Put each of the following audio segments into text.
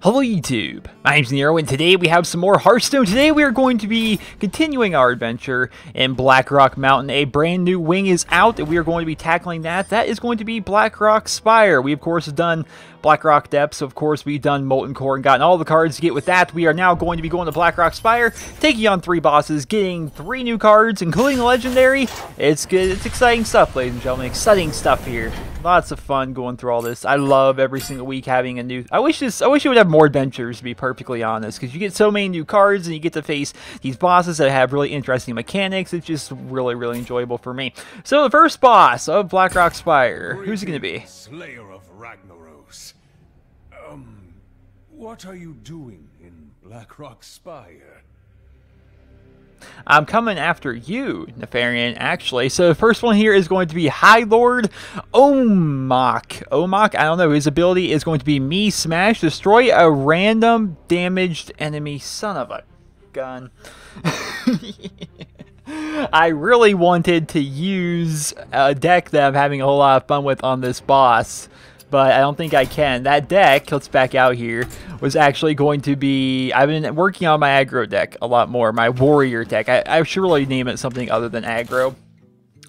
Hello YouTube, my name's Nero and today we have some more Hearthstone. Today we are going to be continuing our adventure in Blackrock Mountain. A brand new wing is out and we are going to be tackling that. That is going to be Blackrock Spire. We of course have done Blackrock Depths, so of course we've done Molten Core and gotten all the cards to get with that. We are now going to be going to Blackrock Spire, taking on 3 bosses, getting 3 new cards, including Legendary. It's good, it's exciting stuff, ladies and gentlemen, exciting stuff here. Lots of fun going through all this. I love every single week having a new... I wish it would have more adventures, to be perfectly honest, because you get so many new cards and you get to face these bosses that have really interesting mechanics. It's just really, really enjoyable for me. So the first boss of Blackrock Spire, who's it going to be? Slayer of Ragnaros. What are you doing in Blackrock Spire? I'm coming after you, Nefarian, actually. So the first one here is going to be Highlord Omokk. Omokk, I don't know, his ability is going to be Me Smash. Destroy a random damaged enemy. Son of a gun. I really wanted to use a deck that I'm having a whole lot of fun with on this boss, but I don't think I can. That deck, let's back out here, was actually going to be... I've been working on my aggro deck a lot more, my warrior deck. I should really name it something other than aggro.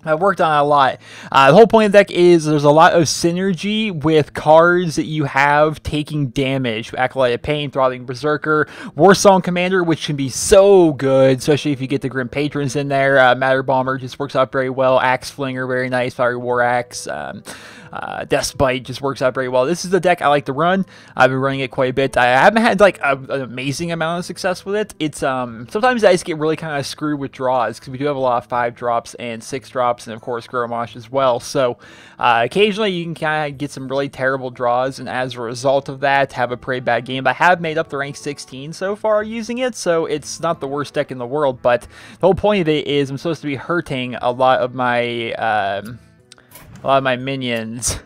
I've worked on it a lot. The whole point of the deck is there's a lot of synergy with cards that you have taking damage. Acolyte of Pain, Throttling Berserker, Warsong Commander, which can be so good, especially if you get the Grim Patrons in there. Matter Bomber just works out very well. Axe Flinger, very nice. Fiery War Axe. Deathbite just works out very well. This is the deck I like to run. I've been running it quite a bit. I haven't had like an amazing amount of success with it. It's sometimes I just get really kind of screwed with draws because we do have a lot of 5 drops and 6 drops, and of course Grommash as well. So occasionally you can kind of get some really terrible draws, and as a result of that, have a pretty bad game. I have made up to rank 16 so far using it, so it's not the worst deck in the world. But the whole point of it is I'm supposed to be hurting a lot of my minions.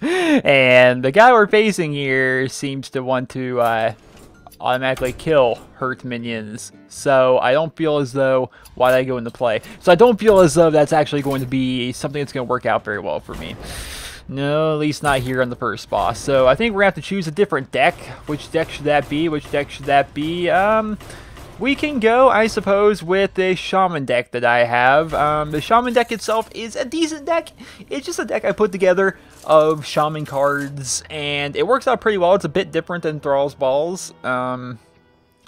And the guy we're facing here seems to want to automatically kill hurt minions. So I don't feel as though... Why did I go into play? So I don't feel as though that's actually going to be something that's going to work out very well for me. No, at least not here on the first boss. So I think we're going to have to choose a different deck. Which deck should that be? Which deck should that be? We can go, I suppose, with the Shaman deck that I have. The Shaman deck itself is a decent deck. It's just a deck I put together of Shaman cards, and it works out pretty well. It's a bit different than Thrall's Balls.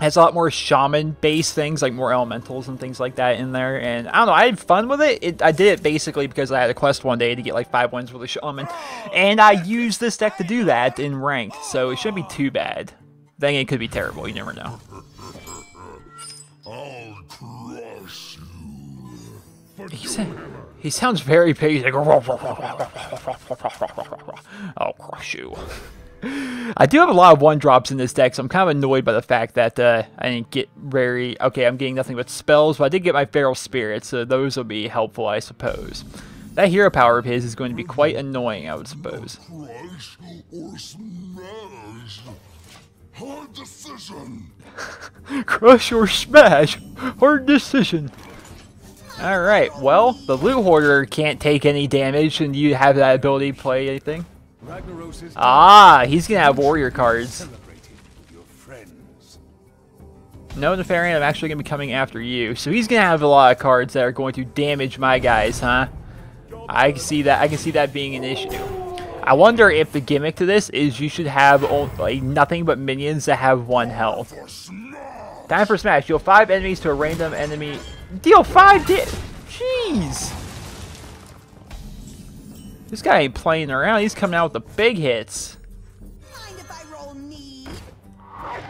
Has a lot more Shaman-based things, like more Elementals and things like that in there. And I don't know, I had fun with it. I did it basically because I had a quest one day to get like 5 wins with a Shaman. And I used this deck to do that in ranked, so it shouldn't be too bad. Then it could be terrible, you never know. I'll crush you. He sounds very big. Like, I'll crush you. I do have a lot of 1-drops in this deck, so I'm kind of annoyed by the fact that I didn't get very... Okay, I'm getting nothing but spells, but I did get my Feral Spirit, so those will be helpful, I suppose. That hero power of his is going to be quite annoying, I would suppose. Crush or smash. Hard decision. Crush or smash. Hard decision. Alright, well, the Loot Hoarder can't take any damage, and you have that ability to play anything. Ah, he's gonna have warrior cards. No, Nefarian, I'm actually gonna be coming after you. So he's gonna have a lot of cards that are going to damage my guys, huh? I can see that. I can see that being an issue. I wonder if the gimmick to this is you should have like nothing but minions that have 1 health. Time for smash. Deal 5 enemies to a random enemy. Deal 5 Jeez. This guy ain't playing around. He's coming out with the big hits.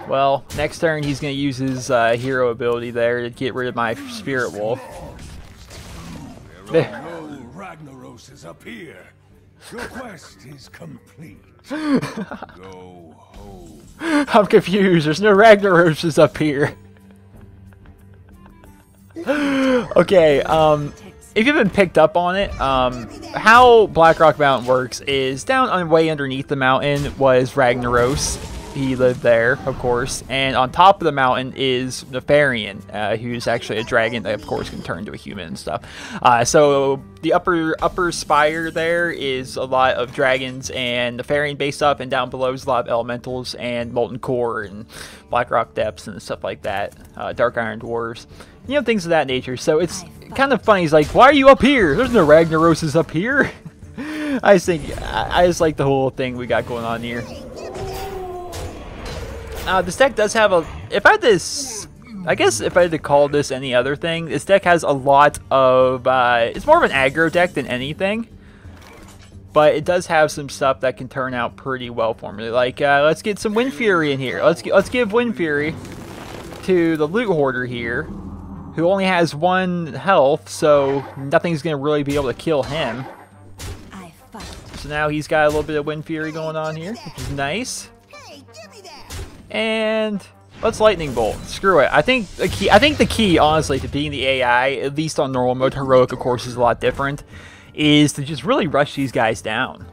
Well, next turn he's going to use his hero ability there to get rid of my Spirit Wolf. Ragnaros is up here. Your quest is complete. Go home. I'm confused. There's no Ragnaroses up here. Okay, if you haven't picked up on it, how Blackrock Mountain works is down way underneath the mountain was Ragnaros. he lived there, of course. And on top of the mountain is Nefarian, who's actually a dragon that, of course, can turn into a human and stuff. So the upper spire there is a lot of dragons and Nefarian-based stuff, and down below is a lot of elementals and molten core and Blackrock depths and stuff like that. Dark iron dwarves, you know, things of that nature. So it's kind of funny. He's like, "Why are you up here? There's no Ragnaroses up here." I just like the whole thing we got going on here. This deck does have a, I guess if I had to call this any other thing, this deck has a lot of, it's more of an aggro deck than anything. But it does have some stuff that can turn out pretty well for me. Like, let's get some Wind Fury in here. Let's give Wind Fury to the Loot Hoarder here, who only has 1 health, so nothing's going to really be able to kill him. So now he's got a little bit of Wind Fury going on here, which is nice. And let's Lightning Bolt. Screw it. I think the key, honestly, to beating the AI, at least on normal mode, heroic, of course, is a lot different, is to just really rush these guys down.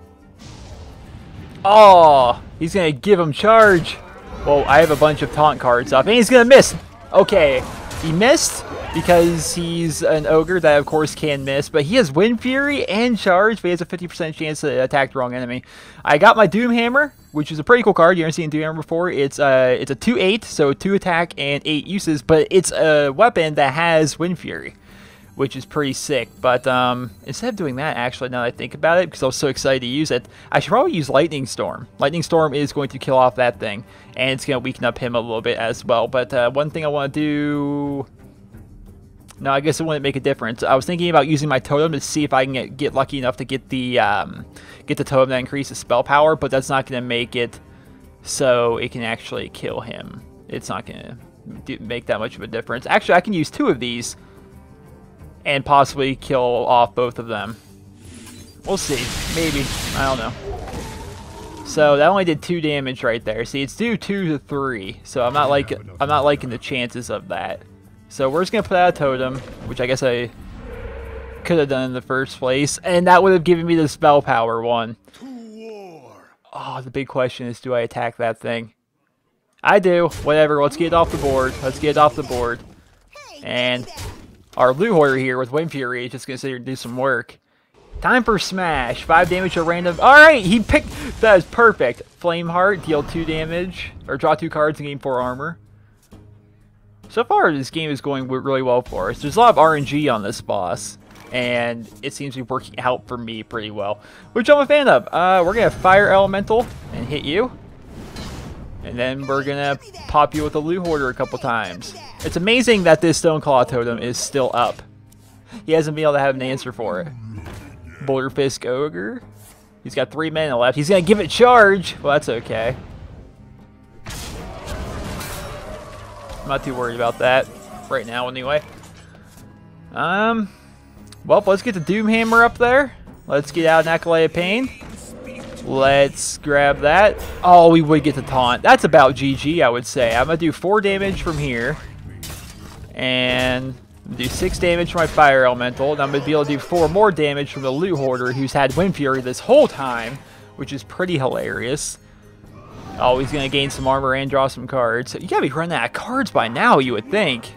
Oh, he's gonna give him charge. Well, I have a bunch of taunt cards up, and he's gonna miss. Okay, he missed because he's an ogre that, of course, can miss, but he has Wind Fury and charge, but he has a 50% chance to attack the wrong enemy. I got my Doomhammer, which is a pretty cool card. You haven't seen Doomhammer before. It's a 2/8, so 2 attack and 8 uses, but it's a weapon that has Wind Fury, which is pretty sick. But instead of doing that, actually, now that I think about it, because I was so excited to use it, I should probably use Lightning Storm. Lightning Storm is going to kill off that thing, and it's going to weaken up him a little bit as well. But one thing I want to do... No, I guess it wouldn't make a difference. I was thinking about using my totem to see if I can get lucky enough to get the totem that increases spell power, but that's not going to make it so it can actually kill him. It's not going to make that much of a difference. Actually, I can use 2 of these and possibly kill off both of them. We'll see. Maybe. I don't know. So that only did 2 damage right there. See, it's due 2 to 3, so I'm not liking the chances of that. So we're just gonna put out a totem, which I guess I could have done in the first place, and that would have given me the spell power one. Oh, the big question is, do I attack that thing? I do. Whatever. Let's get it off the board. Let's get it off the board. And our Loot Hoarder here with Wind Fury is just gonna sit here and do some work. Time for Smash. 5 damage to random. Alright, he picked... That is perfect. Flameheart, deal 2 damage. Or draw 2 cards and gain 4 armor. So far, this game is going really well for us. There's a lot of RNG on this boss. And it seems to be working out for me pretty well. Which I'm a fan of. We're going to Fire Elemental and hit you. And then we're going to pop you with a Loot Hoarder a couple times. It's amazing that this Stoneclaw totem is still up. He hasn't been able to have an answer for it. Boulder Fisk Ogre. He's got 3 mana left. He's going to give it charge. Well, that's okay. I'm not too worried about that right now anyway. Well, let's get the Doomhammer up there. Let's get out an Acolyte of Pain. Let's grab that. Oh, we would get the taunt. That's about GG, I would say. I'm going to do 4 damage from here. And do 6 damage from my Fire Elemental. And I'm going to be able to do 4 more damage from the Loot Hoarder, who's had Wind Fury this whole time, which is pretty hilarious. Oh, he's going to gain some armor and draw some cards. You got to be running out of cards by now, you would think.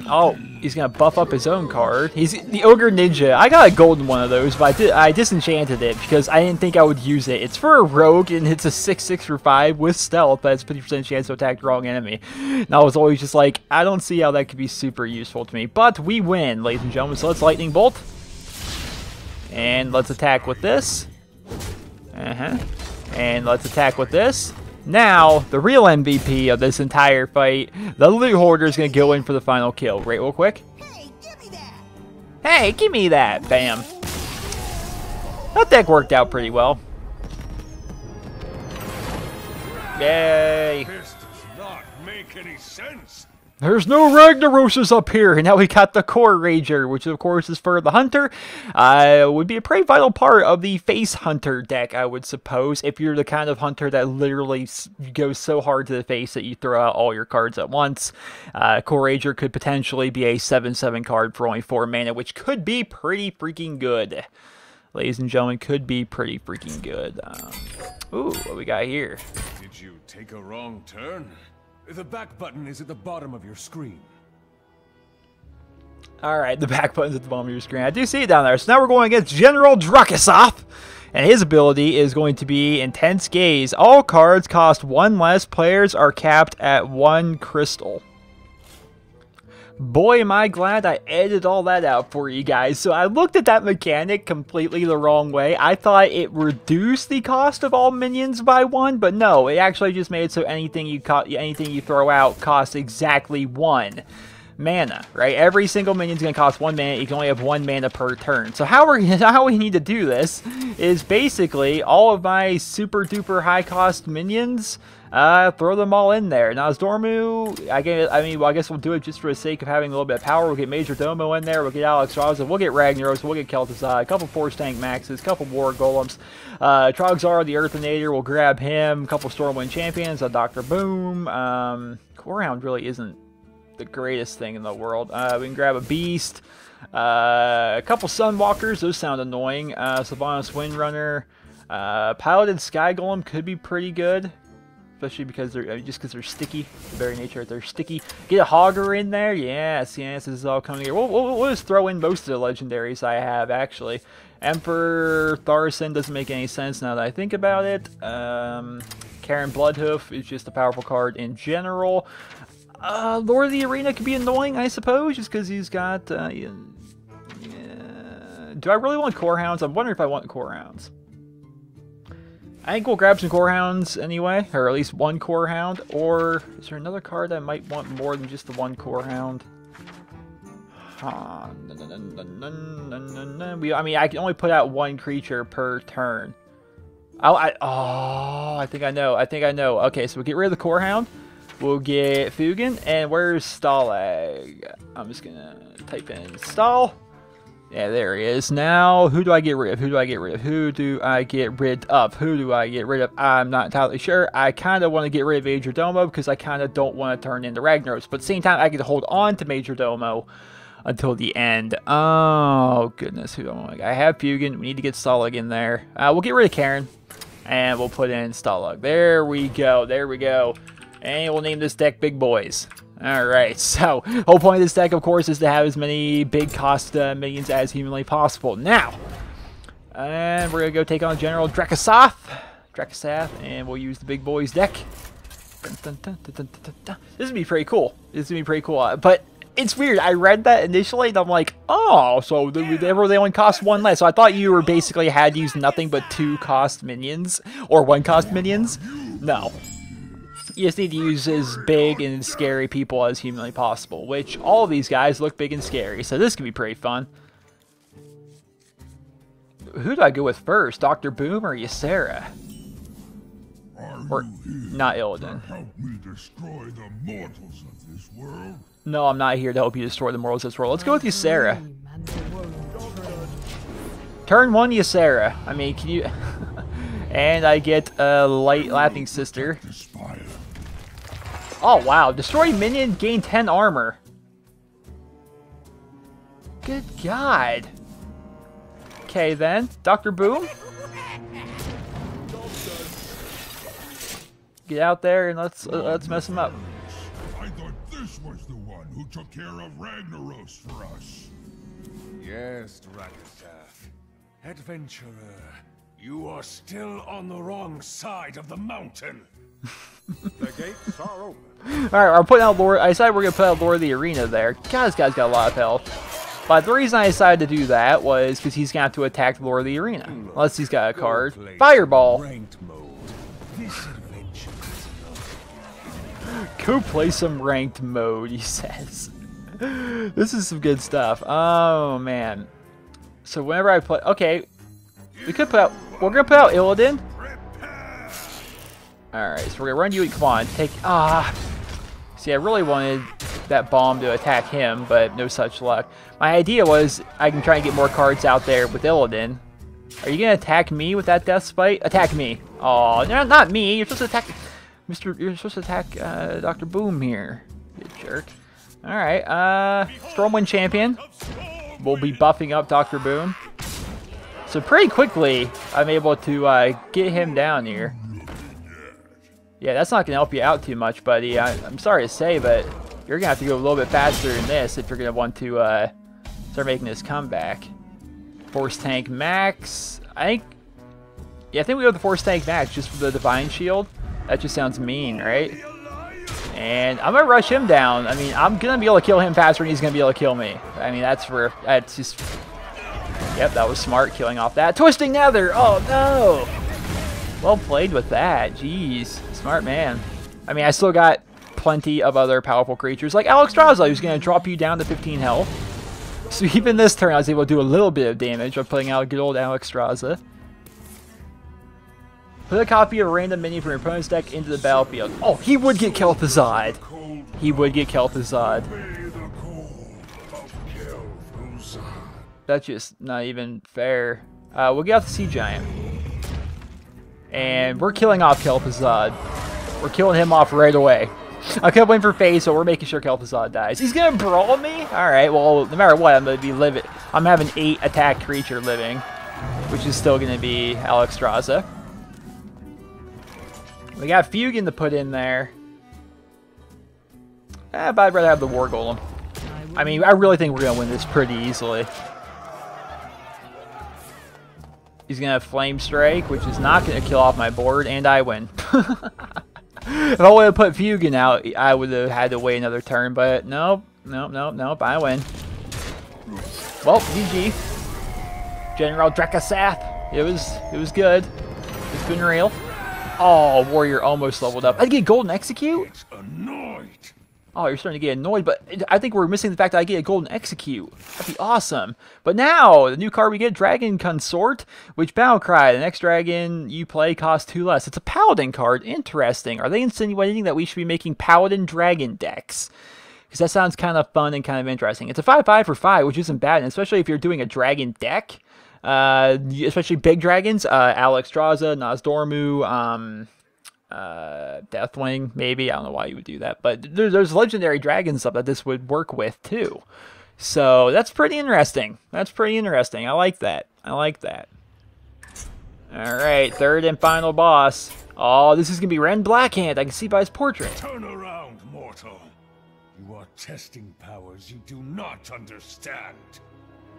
Oh, he's going to buff up his own card. He's the Ogre Ninja. I got a golden one of those, but I disenchanted it because I didn't think I would use it. It's for a rogue, and it's a 6/6 for 5 with stealth, but it's a 50% chance to attack the wrong enemy. And I was always just like, I don't see how that could be super useful to me. But we win, ladies and gentlemen. So let's Lightning Bolt. And let's attack with this. And let's attack with this. Now, the real MVP of this entire fight, the Loot Hoarder, is going to go in for the final kill. Right, real quick. Hey, give me that! Hey, give me that! Bam. That deck worked out pretty well. Yay! This does not make any sense. There's no Ragnaroses up here, and now we got the Core Rager, which of course is for the Hunter. Would be a pretty vital part of the Face Hunter deck, I would suppose, if you're the kind of Hunter that literally goes so hard to the face that you throw out all your cards at once. Core Rager could potentially be a 7/7 card for only 4 mana, which could be pretty freaking good. ladies and gentlemen, could be pretty freaking good. Ooh, what we got here? Did you take a wrong turn? The back button is at the bottom of your screen. Alright, the back button's at the bottom of your screen. I do see it down there. So now we're going against General Drakkisath. And his ability is going to be Intense Gaze. All cards cost 1 less. Players are capped at 1 crystal. Boy, am I glad I edited all that out for you guys. So I looked at that mechanic completely the wrong way. I thought it reduced the cost of all minions by 1, but no, it actually just made it so anything you throw out costs exactly 1 mana, right? Every single minion's gonna cost 1 mana. You can only have 1 mana per turn. So how we need to do this is basically all of my super duper high cost minions, throw them all in there. Now, as Dormu, I guess we'll do it just for the sake of having a little bit of power. We'll get Major Domo in there. We'll get Alex Raza. We'll get Ragnaros. We'll get Kel'Thuzad. A couple Force Tank Maxes. A couple War Golems. Trogzar, the Earthinator. We'll grab him. A couple Stormwind Champions. Dr. Boom. Corehound really isn't the greatest thing in the world. We can grab a Beast. A couple Sunwalkers. Those sound annoying. Sylvanas Windrunner. Piloted Sky Golem could be pretty good. Especially because they're they're sticky. The very nature they're sticky. Get a Hogger in there. Yes, this is all coming here. We'll just throw in most of the legendaries I have, actually. Emperor Tharson doesn't make any sense now that I think about it. Karen Bloodhoof is just a powerful card in general. Lord of the Arena could be annoying, I suppose, just because he's got... Do I really want Corehounds? I'm wondering if I want Corehounds. I think we'll grab some Corehounds anyway, or at least 1 Corehound. Or is there another card that I might want more than just the 1 Corehound? I mean, I can only put out 1 creature per turn. I think I know. Okay, so we'll get rid of the Corehound. We'll get Fugan, and where's Stalag? I'm just gonna type in Stall. Yeah, there he is. Now, who do I get rid of? Who do I get rid of? I'm not entirely sure. I kind of want to get rid of Major Domo because I kind of don't want to turn into Ragnaros. But at the same time, I get to hold on to Major Domo until the end. Oh, goodness. Who do I want? I have Fugan. We need to get Stalag in there. We'll get rid of Karen, and we'll put in Stalag. There we go. And we'll name this deck Big Boys. Alright, so, whole point of this deck, of course, is to have as many big cost minions as humanly possible. Now, and we're going to go take on General Drakkisath, and we'll use the Big Boys deck. This would be pretty cool. But it's weird. I read that initially, and I'm like, oh, so they only cost 1 less. So I thought you were basically had to use nothing but 2 cost minions, or 1 cost minions. No. You just need to use as big and scary people as humanly possible, which all of these guys look big and scary, so this could be pretty fun. Who do I go with first, Dr. Boom or Ysera? Or not Illidan. Help me destroy the mortals of this world? No, I'm not here to help you destroy the mortals of this world. Let's go with Ysera. Turn 1 Ysera. I mean, can you... And I get a Light Laughing Sister. Oh, wow. Destroy minion, gain 10 armor. Good God. Okay, then. Dr. Boom. Get out there and let's mess him up. I thought this was the one who took care of Ragnaros for us. Yes, Drakkisath. Adventurer, you are still on the wrong side of the mountain. The gates are open. Alright, I'm putting out Lord. I decided we're going to put out Lord of the Arena there. God, this guy's got a lot of health. But the reason I decided to do that was because he's going to have to attack Lord of the Arena. Unless he's got a card. Fireball! Go play some ranked mode, he says. This is some good stuff. Oh, man. So whenever I play... Okay. We could put out... We're going to put out Illidan. Alright, so we're going to run you... Come on, take... See, I really wanted that bomb to attack him, but no such luck. My idea was I can try and get more cards out there with Illidan. Are you going to attack me with that Death Spite? Attack me. Oh, no, not me. You're supposed to attack... You're supposed to attack Dr. Boom here. You jerk. Alright, Stormwind Champion. We'll be buffing up Dr. Boom. So pretty quickly, I'm able to get him down here. Yeah, that's not going to help you out too much, buddy. I'm sorry to say, but you're going to have to go a little bit faster than this if you're going to want to start making this comeback. Force Tank Max. I think we go with the Force Tank Max just for the Divine Shield. That just sounds mean, right? And I'm going to rush him down. I mean, I'm going to be able to kill him faster than he's going to be able to kill me. I mean, that's just... Yep, that was smart, killing off that. Twisting Nether! Oh, no! Well played with that. Jeez. Smart man. I mean, I still got plenty of other powerful creatures, like Alexstrasza, who's going to drop you down to 15 health. So even this turn, I was able to do a little bit of damage by putting out good old Alexstrasza. Put a copy of a random minion from your opponent's deck into the battlefield. Oh, he would get Kel'Thuzad. He would get Kel'Thuzad. That's just not even fair. We'll get off the Sea Giant. And we're killing off Kel'Thuzad. We're killing him off right away. I kept waiting for phase, so we're making sure Kel'Thuzad dies. He's gonna brawl me? Alright, well, no matter what, I'm gonna be living. I'm having 8 attack creature living, which is still gonna be Alexstrasza. We got Fugin to put in there. But I'd rather have the War Golem. I mean, I really think we're gonna win this pretty easily. He's going to have Flame Strike, which is not going to kill off my board, and I win. If I would have put Fugin out, I would have had to wait another turn, but nope, I win. Well, GG. General Drakkisath. It was good. It's been real. Oh, Warrior almost leveled up. I get Golden Execute? It's annoyed. Oh, you're starting to get annoyed, but I think we're missing the fact that I get a Golden Execute. That'd be awesome. But now, the new card we get, Dragon Consort, which Battle Cry, the next dragon you play costs 2 less. It's a Paladin card. Interesting. Are they insinuating that we should be making Paladin Dragon decks? Because that sounds kind of fun and kind of interesting. It's a 5/5 for 5, which isn't bad, and especially if you're doing a dragon deck. Especially big dragons, Alexstrasza, Nozdormu, Deathwing, maybe. I don't know why you would do that, but there's legendary dragon stuff that this would work with too. So that's pretty interesting. I like that. Alright, third and final boss. Oh, this is going to be Rend Blackhand. I can see by his portrait. Turn around, mortal. You are testing powers you do not understand.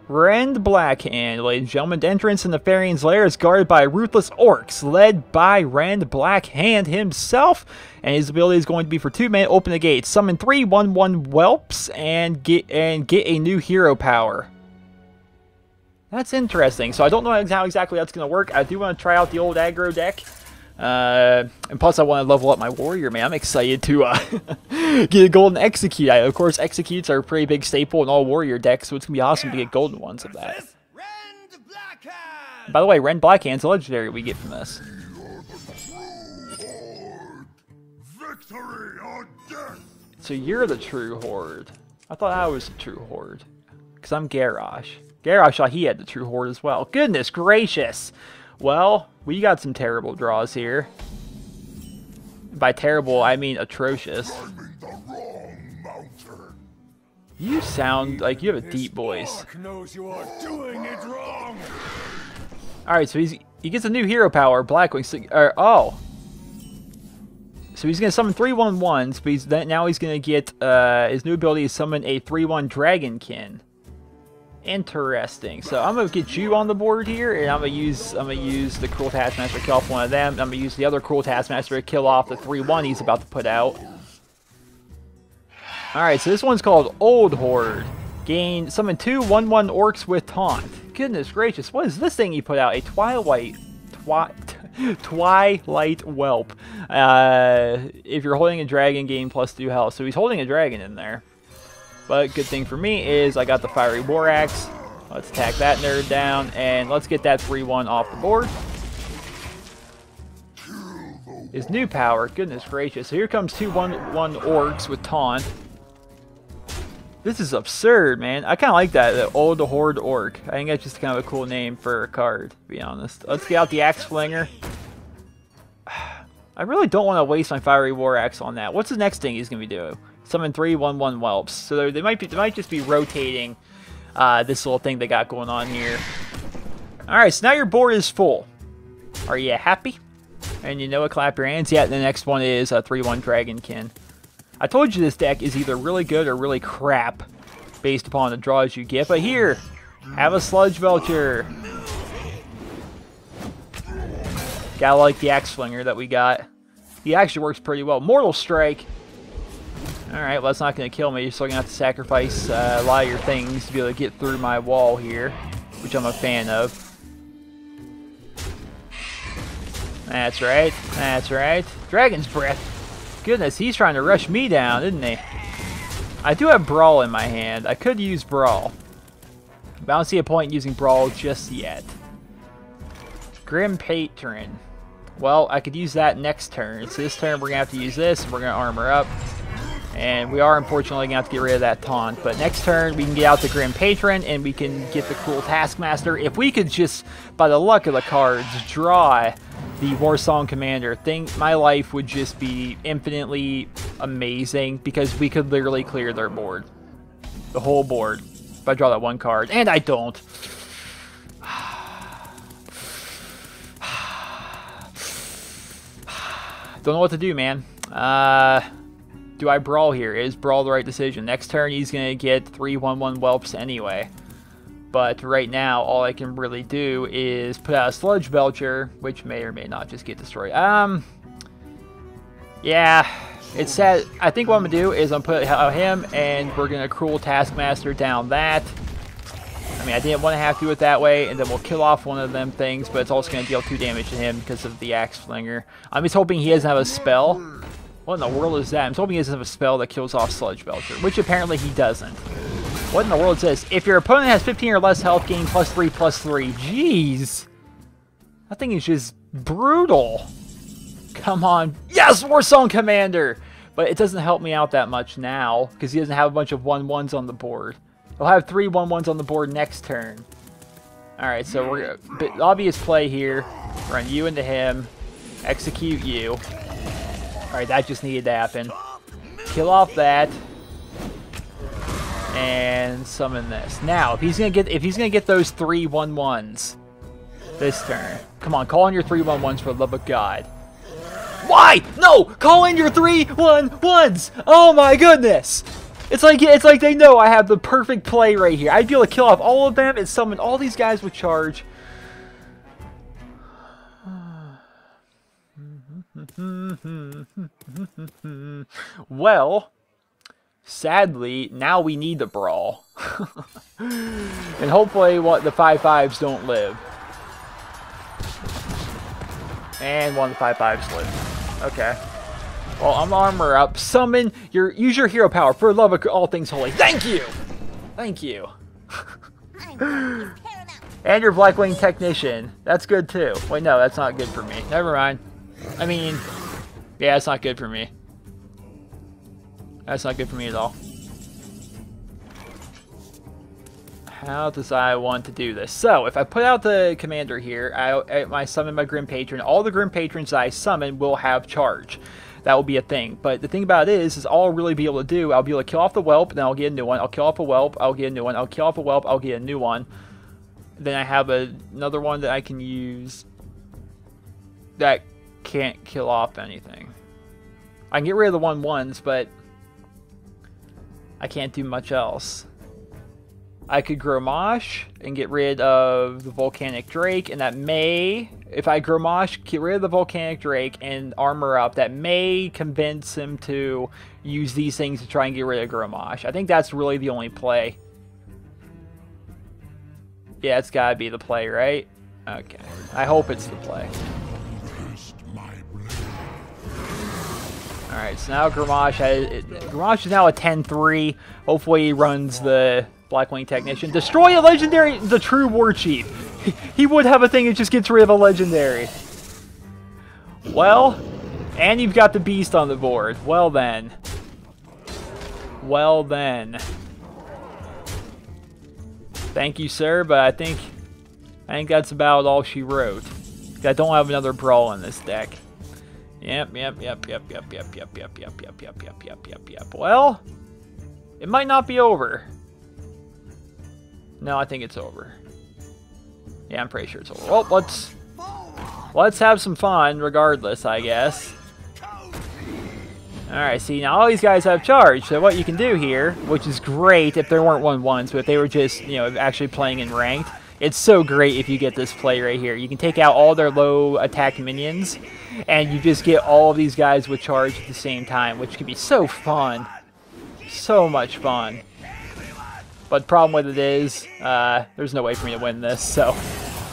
Rend Blackhand, ladies and gentlemen. The entrance in the Farian's lair is guarded by ruthless orcs, led by Rend Blackhand himself. And his ability is going to be for 2 mana, open the gate, summon 3 1/1 whelps, and get a new hero power. That's interesting. So I don't know how exactly that's going to work. I do want to try out the old aggro deck. And plus I want to level up my warrior, man. I'm excited to get a golden execute. Of course, executes are a pretty big staple in all warrior decks, so it's going to be awesome to get golden ones of that. By the way, Rend Blackhand's a legendary we get from this. Victory or death. So you're the true horde. I thought I was the true horde. Because I'm Garrosh. Garrosh thought he had the true horde as well. Goodness gracious. Well, we got some terrible draws here. By terrible, I mean atrocious. You sound like you have a deep voice. Knows you are doing it wrong. Alright, so he gets a new hero power, Blackwing. Oh. So he's going to summon 3 1/1s, but now he's going to get his new ability is summon a 3/1 Dragonkin. Interesting. So I'm gonna get you on the board here, and I'm gonna use the Cruel Taskmaster to kill off one of them. I'm gonna use the other Cruel Taskmaster to kill off the 3/1 he's about to put out. All right, so this one's called Old Horde. Summon 2 1/1 orcs with taunt. Goodness gracious, what is this thing he put out? A Twilight Whelp. If you're holding a dragon, gain +2 health. So he's holding a dragon in there. But good thing for me is I got the Fiery War Axe. Let's attack that nerd down, and let's get that 3/1 off the board. His new power, goodness gracious. So here comes 2 1/1 orcs with taunt. This is absurd, man. I kind of like that, the Old Horde Orc. I think that's just kind of a cool name for a card, to be honest. Let's get out the Axe Flinger. I really don't want to waste my Fiery War Axe on that. What's the next thing he's going to be doing? Summon 3 1/1 whelps. So they might just be rotating this little thing they got going on here. Alright, so now your board is full. Are you happy? And you know what, clap your hands. Yeah, the next one is a 3-1 Dragonkin. I told you this deck is either really good or really crap based upon the draws you get. But here, have a Sludge Belcher. Gotta like the Axe Flinger that we got. He actually works pretty well. Mortal Strike. Alright, well, that's not going to kill me. You're still going to have to sacrifice a lot of your things to be able to get through my wall here, which I'm a fan of. That's right. That's right. Dragon's Breath. Goodness, he's trying to rush me down, isn't he? I do have Brawl in my hand. I could use Brawl. But I don't see a point in using Brawl just yet. Grim Patron. Well, I could use that next turn. So this turn we're going to have to use this, and we're going to armor up. And we are unfortunately going to have to get rid of that taunt. But next turn we can get out the Grim Patron, and we can get the Cruel Taskmaster. If we could just, by the luck of the cards, draw the Warsong Commander, my life would just be infinitely amazing, because we could literally clear their board. The whole board. If I draw that one card. And I don't. Don't know what to do, man. Do I Brawl here? Is Brawl the right decision? Next turn he's going to get 3 1/1 Whelps anyway. But right now, all I can really do is put out a Sludge Belcher, which may or may not just get destroyed. Yeah, it's sad. I think what I'm going to do is I'm going to put out him, and we're going to Cruel Taskmaster down that. I mean, I didn't want to have to do it that way, and then we'll kill off one of them things, but it's also going to deal 2 damage to him because of the Axe Flinger. I'm just hoping he doesn't have a spell. What in the world is that? I'm just hoping he doesn't have a spell that kills off Sludge Belcher, which apparently he doesn't. What in the world is this? If your opponent has 15 or less health, gain +3/+3. Jeez. That thing is just brutal. Come on. Yes, Warsong Commander! But it doesn't help me out that much now, because he doesn't have a bunch of 1/1s on the board. He'll have 3 1/1s on the board next turn. Alright, so we're obvious play here. Run you into him. Execute you. Alright, that just needed to happen. Kill off that. And summon this. Now, if he's gonna get those 3 1/1s this turn. Come on, call in your 3 1/1s for the love of God. Why? No! Call in your 3 1/1s! Oh my goodness! It's like they know I have the perfect play right here. I'd be able to kill off all of them and summon all these guys with charge. Well, sadly, now we need the Brawl. And hopefully the 5/5s don't live. And one of the 5/5s live. Okay. Well, I'm armor up. Summon use your hero power for the love of all things holy. Thank you! Thank you. And your Blackwing Technician. That's good too. Wait, no, that's not good for me. Never mind. I mean, yeah, it's not good for me. That's not good for me at all. How does I want to do this? So, if I put out the commander here, I summon my Grim Patron. All the Grim Patrons that I summon will have charge. That will be a thing. But the thing about it is all I'll really be able to do, I'll be able to kill off the Whelp, then I'll get a new one. I'll kill off a Whelp, I'll get a new one. I'll kill off a Whelp, I'll get a new one. Then I have another one that I can use that can't kill off anything. I can get rid of the 1/1s, but I can't do much else. I could Grommash and get rid of the Volcanic Drake, and that may, if I Grommash, get rid of the Volcanic Drake and armor up, that may convince him to use these things to try and get rid of Grommash. I think that's really the only play. Yeah, it's gotta be the play, right? Okay. I hope it's the play. Alright, so now Grommash is now a 10-3. Hopefully he runs the Blackwing Technician. Destroy a legendary, the true War Chief. He would have a thing that just gets rid of a legendary. Well, and you've got the Beast on the board. Well then. Well then. Thank you, sir, but I think that's about all she wrote. I don't have another Brawl in this deck. Yep. Well, it might not be over. No, I think it's over. Yeah, I'm pretty sure it's over. Well, let's have some fun regardless, I guess. Alright, see, now all these guys have charge, so what you can do here, which is great if there weren't 1-1s, but if they were just, you know, actually playing in ranked, it's so great if you get this play right here. You can take out all their low attack minions, and you just get all of these guys with charge at the same time, which can be so fun. So much fun. But the problem with it is, there's no way for me to win this, so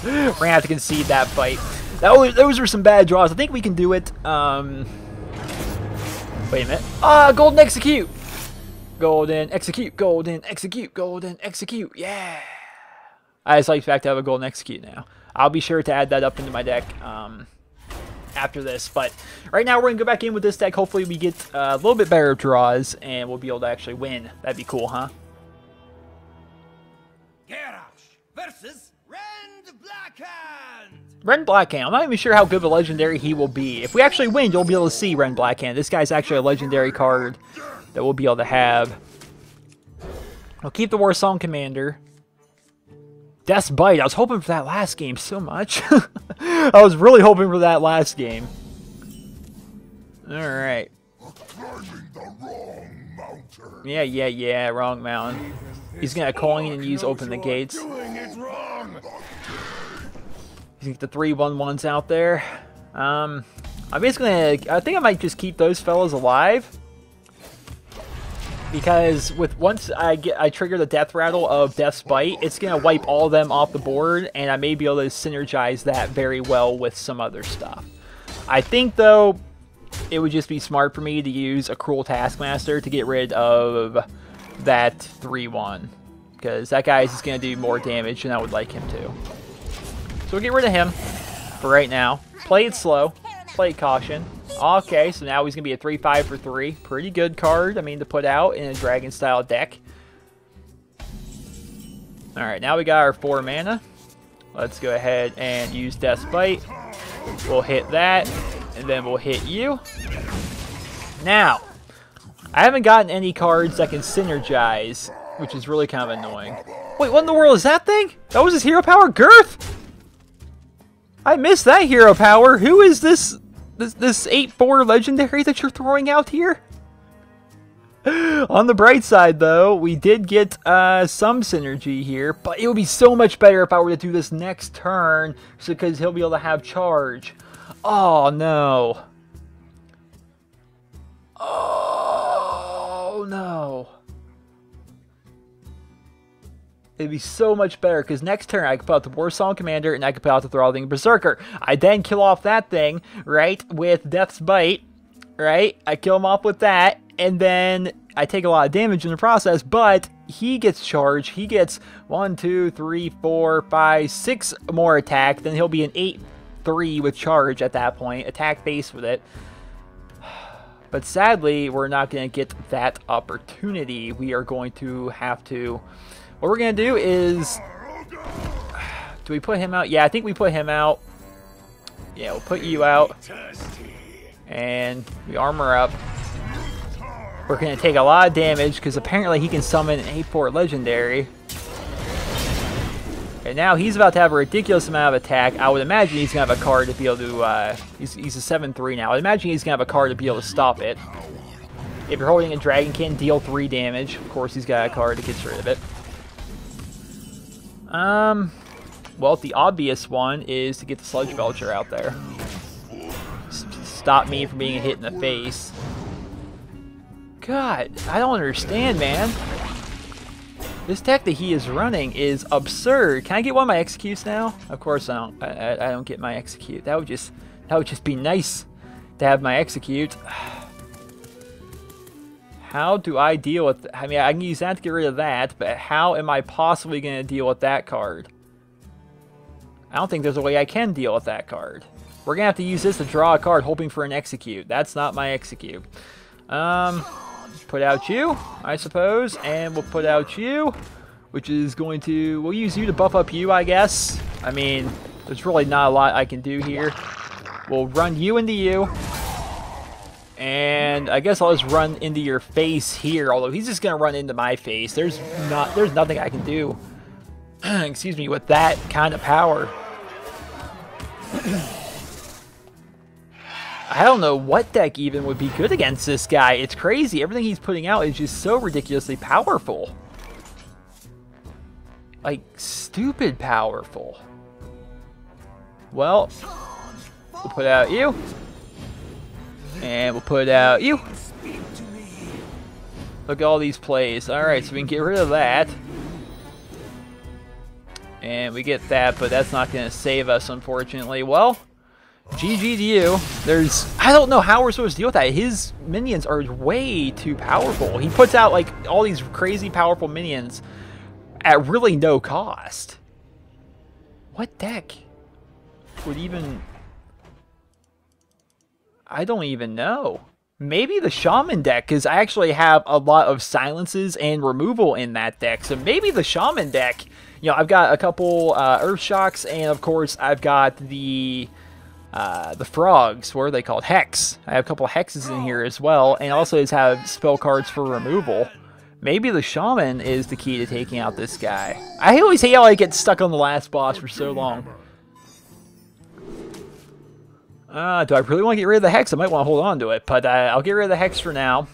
we're gonna have to concede that fight. Those were some bad draws. I think we can do it. Wait a minute. Golden execute! Golden execute, golden execute, golden execute. Yeah! I just like the fact to have a golden execute now. I'll be sure to add that up into my deck after this. But right now we're going to go back in with this deck. Hopefully we get a little bit better draws and we'll be able to actually win. That'd be cool, huh? Versus Rend Blackhand! Rend Blackhand. I'm not even sure how good of a legendary he will be. If we actually win, you'll be able to see Rend Blackhand. This guy's actually a legendary card that we'll be able to have. I'll keep the Warsong Commander. Death's Bite. I was hoping for that last game so much. I was really hoping for that last game. Alright. Yeah, wrong mountain. He's going to coin and use Open the Gates. He's going to get the 3/1/1s out there. I'm just going to... I think I might just keep those fellas alive. Because once I trigger the death rattle of Death's Bite, it's going to wipe all of them off the board, and I may be able to synergize that very well with some other stuff. I think, though, it would just be smart for me to use a Cruel Taskmaster to get rid of that 3/1. Because that guy is just going to do more damage than I would like him to. So we'll get rid of him for right now. Play it slow. Play it caution. Okay, so now he's going to be a 3/5 for 3. Pretty good card, I mean, to put out in a dragon-style deck. Alright, now we got our 4 mana. Let's go ahead and use Death's Bite. We'll hit that, and then we'll hit you. Now, I haven't gotten any cards that can synergize, which is really kind of annoying. Wait, what in the world is that thing? That was his hero power? Girth? I missed that hero power. Who is this 8/4 legendary that you're throwing out here? On the bright side, though, we did get some synergy here, but it would be so much better if I were to do this next turn, because he'll be able to have charge. Oh, no. Oh, no. It'd be so much better, because next turn I could put out the Warsong Commander, and I could put out the Thralling Berserker. I then kill off that thing, right, with Death's Bite, right? I kill him off with that, and then I take a lot of damage in the process, but he gets charged. He gets 1, 2, 3, 4, 5, 6 more attack. Then he'll be an 8/3 with charge at that point. Attack base with it. But sadly, we're not going to get that opportunity. We are going to have to... What we're going to do is... Do we put him out? Yeah, I think we put him out. Yeah, we'll put you out. And we armor up. We're going to take a lot of damage because apparently he can summon an 8/4 legendary. And now he's about to have a ridiculous amount of attack. I would imagine he's going to have a card to be able to... he's a 7/3 now. I would imagine he's going to have a card to be able to stop it. If you're holding a Dragonkin, deal 3 damage. Of course, he's got a card that gets rid of it. Well, the obvious one is to get the Sludge Belcher out there. Stop me from being hit in the face. God, I don't understand, man. This deck that he is running is absurd. Can I get one of my executes now? Of course I don't. I don't get my execute. That would just be nice to have my execute. How do I deal with... I mean, I can use that to get rid of that, but how am I possibly going to deal with that card? I don't think there's a way I can deal with that card. We're going to have to use this to draw a card hoping for an execute. That's not my execute. Put out you, I suppose, and we'll put out you, which is going to... We'll use you to buff up you, I guess. I mean, there's really not a lot I can do here. We'll run you into you. And I guess I'll just run into your face here, although he's just going to run into my face. There's nothing I can do excuse me, with that kind of power. I don't know what deck even would be good against this guy. It's crazy. Everything he's putting out is just so ridiculously powerful. Like, stupid powerful. Well, we'll put out you. And we'll put out you. Look at all these plays. Alright, so we can get rid of that. And we get that, but that's not going to save us, unfortunately. Well, GG to you. I don't know how we're supposed to deal with that. His minions are way too powerful. He puts out, like, all these crazy powerful minions at really no cost. What deck would even... I don't even know. Maybe the Shaman deck, because I actually have a lot of silences and removal in that deck. So maybe the Shaman deck. You know, I've got a couple Earth Shocks, and of course I've got the frogs. What are they called? Hex. I have a couple of hexes in here as well, and also just have spell cards for removal. Maybe the Shaman is the key to taking out this guy. I always hate how I get stuck on the last boss for so long. Do I really want to get rid of the Hex? I might want to hold on to it, but I'll get rid of the Hex for now.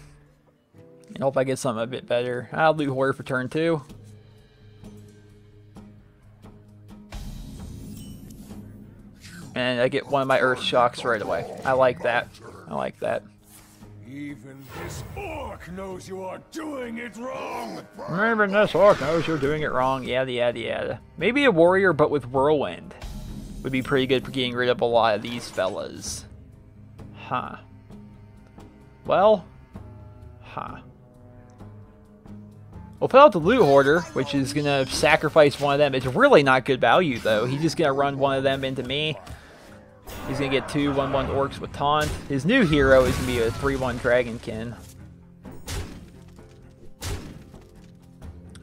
And hope I get something a bit better. I'll do Horror for turn 2. And I get one of my Earth Shocks right away. I like that. I like that. Even this orc knows you are doing it wrong. Even this orc knows you're doing it wrong. Yada, yada, yada. Maybe a warrior, but with Whirlwind would be pretty good for getting rid of a lot of these fellas. Huh. Well. Huh. We'll put out the Loot Hoarder, which is going to sacrifice one of them. It's really not good value, though. He's just going to run one of them into me. He's going to get 2 1/1 orcs with Taunt. His new hero is going to be a 3/1 Dragonkin.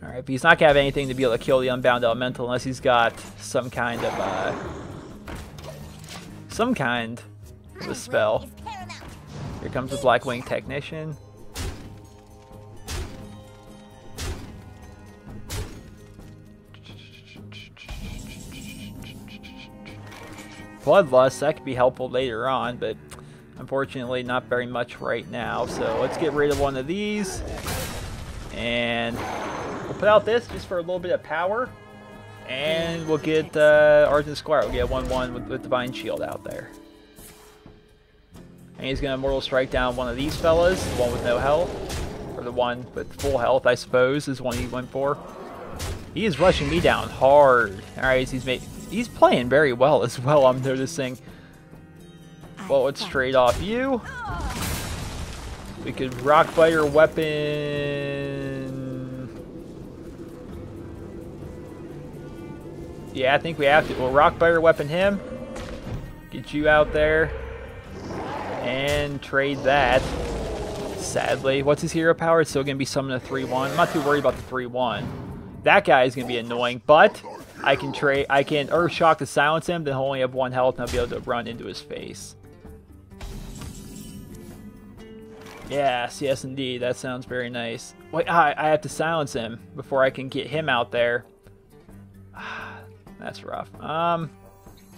Alright, but he's not going to have anything to be able to kill the Unbound Elemental unless he's got some kind of a spell. Here comes the Blackwing Technician. Bloodlust, that could be helpful later on, but unfortunately not very much right now. So let's get rid of one of these. And we'll put out this just for a little bit of power. And we'll get Argent Squire. We'll get 1/1 with Divine Shield out there. And he's going to Mortal Strike down one of these fellas. The one with no health. Or the one with full health, I suppose, is one he went for. He is rushing me down hard. Alright, he's playing very well as well, I'm noticing. Well, let's trade off you. We could Rockbiter weapon. Yeah, I think we have to. We'll Rockbiter weapon him. Get you out there. And trade that. Sadly. What's his hero power? It's still going to be summoned a 3/1. I'm not too worried about the 3/1. That guy is going to be annoying, but I can Earth Shock to silence him, then he'll only have 1 health and I'll be able to run into his face. Yes, yes indeed. That sounds very nice. Wait, I have to silence him before I can get him out there. That's rough. So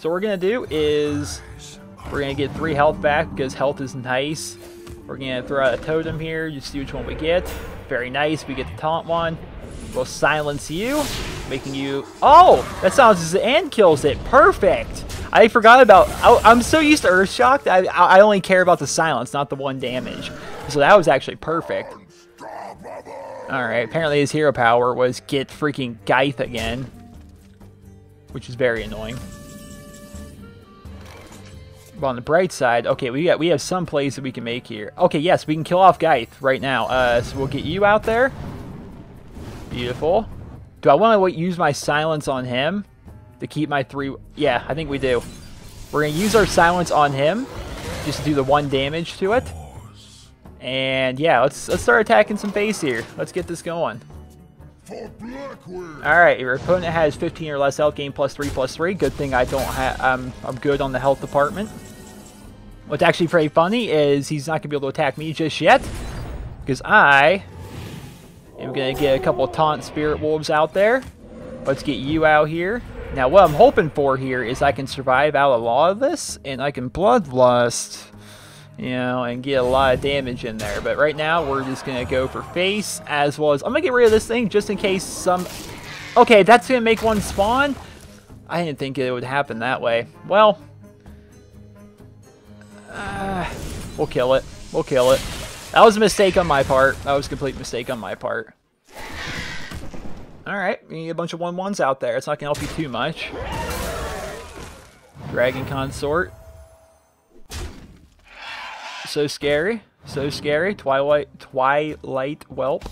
what we're going to do is we're going to get 3 health back because health is nice. We're going to throw out a totem here, just see which one we get. Very nice. We get the taunt one. We'll silence you, making you... Oh! That silences it and kills it. Perfect! I forgot about... I'm so used to Earthshock that I only care about the silence, not the 1 damage. So that was actually perfect. Alright, apparently his hero power was get freaking Geith again. Which is very annoying. But on the bright side, okay, we have some plays that we can make here. Okay, yes, we can kill off Geith right now. So we'll get you out there. Beautiful. Do I want to use my silence on him to keep my 3? Yeah, I think we do. We're going to use our silence on him just to do the 1 damage to it. And yeah, let's start attacking some base here. Let's get this going. Alright, your opponent has 15 or less health, gain +3/+3. Good thing I don't have. I'm good on the health department. What's actually pretty funny is he's not going to be able to attack me just yet. Because I am going to get a couple of Taunt Spirit Wolves out there. Let's get you out here. Now, what I'm hoping for here is I can survive out a lot of this, and I can Bloodlust, you know, and get a lot of damage in there. But right now, we're just going to go for face, as well as... I'm going to get rid of this thing just in case some... Okay, that's going to make one spawn? I didn't think it would happen that way. Well... we'll kill it. We'll kill it. That was a mistake on my part. That was a complete mistake on my part. Alright, you need a bunch of 1/1s out there. It's not going to help you too much. Dragon Consort. So scary. So scary. Twilight Whelp.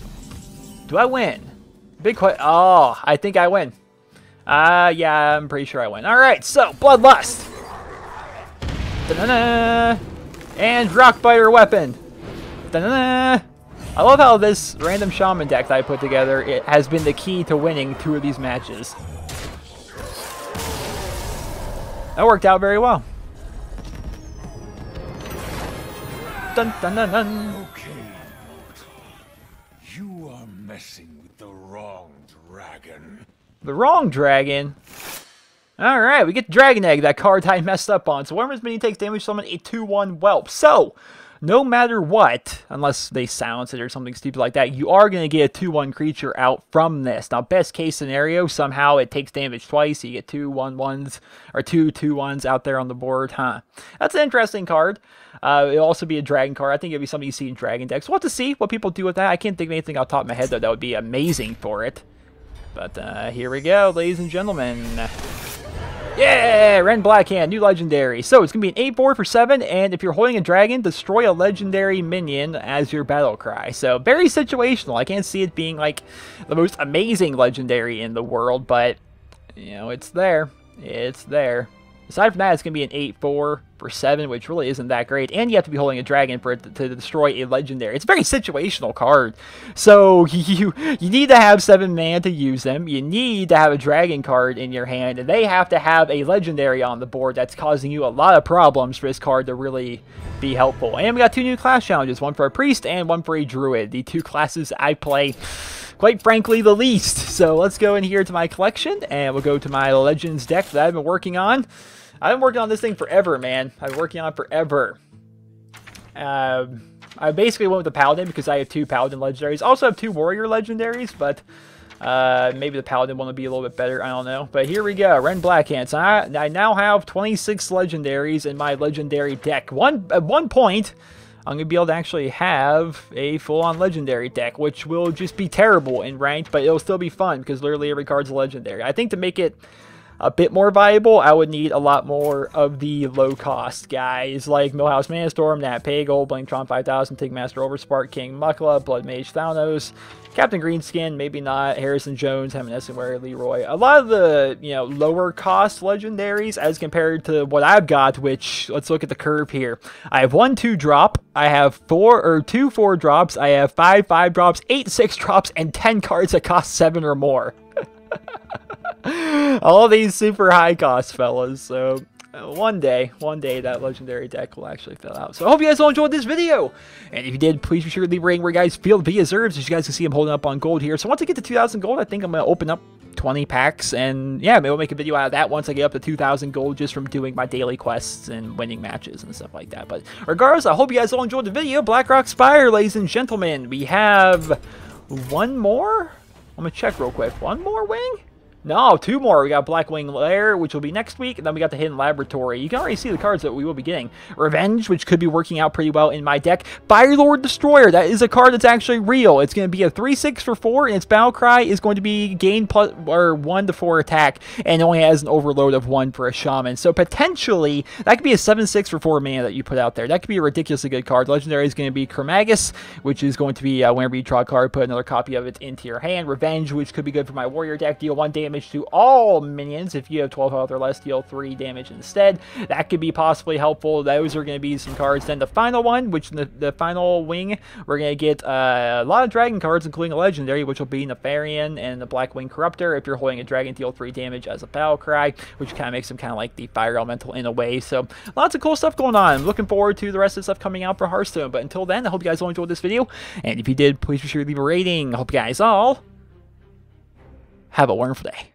Do I win? Big question. Oh, I think I win. Yeah, I'm pretty sure I win. Alright, so, Bloodlust. Da-na-na. And Rockbiter Weapon. Da-na-na. I love how this random shaman deck that I put together, it has been the key to winning 2 of these matches. That worked out very well. Dun dun dun dun. Okay, you are messing with the wrong dragon. The wrong dragon? Alright, we get the Dragon Egg, that card I messed up on. So whenever minion takes damage, summon a 2/1 whelp. So, no matter what, unless they silence it or something stupid like that, you are going to get a 2/1 creature out from this. Now, best case scenario, somehow it takes damage twice. So you get 2 1/1s, or 2 2/1s out there on the board. Huh. That's an interesting card. It'll also be a dragon card. I think it'll be something you see in dragon decks. We'll have to see what people do with that. I can't think of anything off the top of my head, though, that would be amazing for it. But here we go, ladies and gentlemen. Yeah! Rend Blackhand, new legendary. So it's going to be an 8/4 for 7, and if you're holding a dragon, destroy a legendary minion as your battle cry. So very situational. I can't see it being like the most amazing legendary in the world, but you know, it's there. It's there. Aside from that, it's going to be an 8/4 for 7, which really isn't that great. And you have to be holding a dragon for it to destroy a legendary. It's a very situational card. So you need to have 7 mana to use them. You need to have a dragon card in your hand. And they have to have a legendary on the board that's causing you a lot of problems for this card to really be helpful. And we got 2 new class challenges. One for a priest and one for a druid. The 2 classes I play, quite frankly, the least. So let's go in here to my collection. And we'll go to my Legends deck that I've been working on. I've been working on this thing forever, man. I've been working on it forever. I basically went with the Paladin because I have 2 Paladin legendaries. I also have 2 Warrior legendaries, but maybe the Paladin one will be a little bit better. I don't know. But here we go. Rend Blackhand. So I now have 26 legendaries in my legendary deck. At one point, I'm going to be able to actually have a full-on legendary deck, which will just be terrible in ranked, but it'll still be fun because literally every card's a legendary. I think to make it a bit more viable, I would need a lot more of the low-cost guys, like Millhouse Manastorm, Nat Pagal, Blingtron 5000, Tigmaster Overspark, King Mukla, Blood Mage Thanos, Captain Greenskin, maybe not, Harrison Jones, Heminescent Leroy. A lot of the, you know, lower-cost legendaries as compared to what I've got, which, let's look at the curve here. I have 1 2-drop, I have 2 4-drops, I have 5 5-drops, 8 6-drops, and 10 cards that cost 7 or more. All these super high cost fellas. So one day that legendary deck will actually fill out. So I hope you guys all enjoyed this video, and if you did, please be sure to leave a rating where you guys feel the video deserves. As you guys can see, I'm holding up on gold here. So once I get to 2,000 gold, I think I'm going to open up 20 packs, and yeah, maybe we'll make a video out of that once I get up to 2,000 gold, just from doing my daily quests and winning matches and stuff like that. But regardless, I hope you guys all enjoyed the video. Blackrock Spire, ladies and gentlemen. We have 1 more. I'm gonna check real quick. 1 more wing? No, 2 more. We got Blackwing Lair, which will be next week, and then we got the Hidden Laboratory. You can already see the cards that we will be getting. Revenge, which could be working out pretty well in my deck. Firelord Destroyer, that is a card that's actually real. It's going to be a 3/6 for 4, and its battle cry is going to be gain +1 to 4 attack, and it only has an overload of 1 for a shaman. So potentially, that could be a 7/6 for 4 mana that you put out there. That could be a ridiculously good card. Legendary is going to be Kermagus, which is going to be whenever you draw a card, put another copy of it into your hand. Revenge, which could be good for my warrior deck, deal 1 damage to all minions. If you have 12 health or less, deal 3 damage instead. That could be possibly helpful. Those are going to be some cards. Then the final one, which the final wing, we're going to get a lot of dragon cards, including a legendary, which will be Nefarian and the Blackwing Corruptor. If you're holding a dragon, deal 3 damage as a battle cry, which kind of makes them kind of like the fire elemental in a way. So lots of cool stuff going on. I'm looking forward to the rest of the stuff coming out for Hearthstone. But until then, I hope you guys all enjoyed this video. And if you did, please be sure to leave a rating. I hope you guys all have a wonderful day.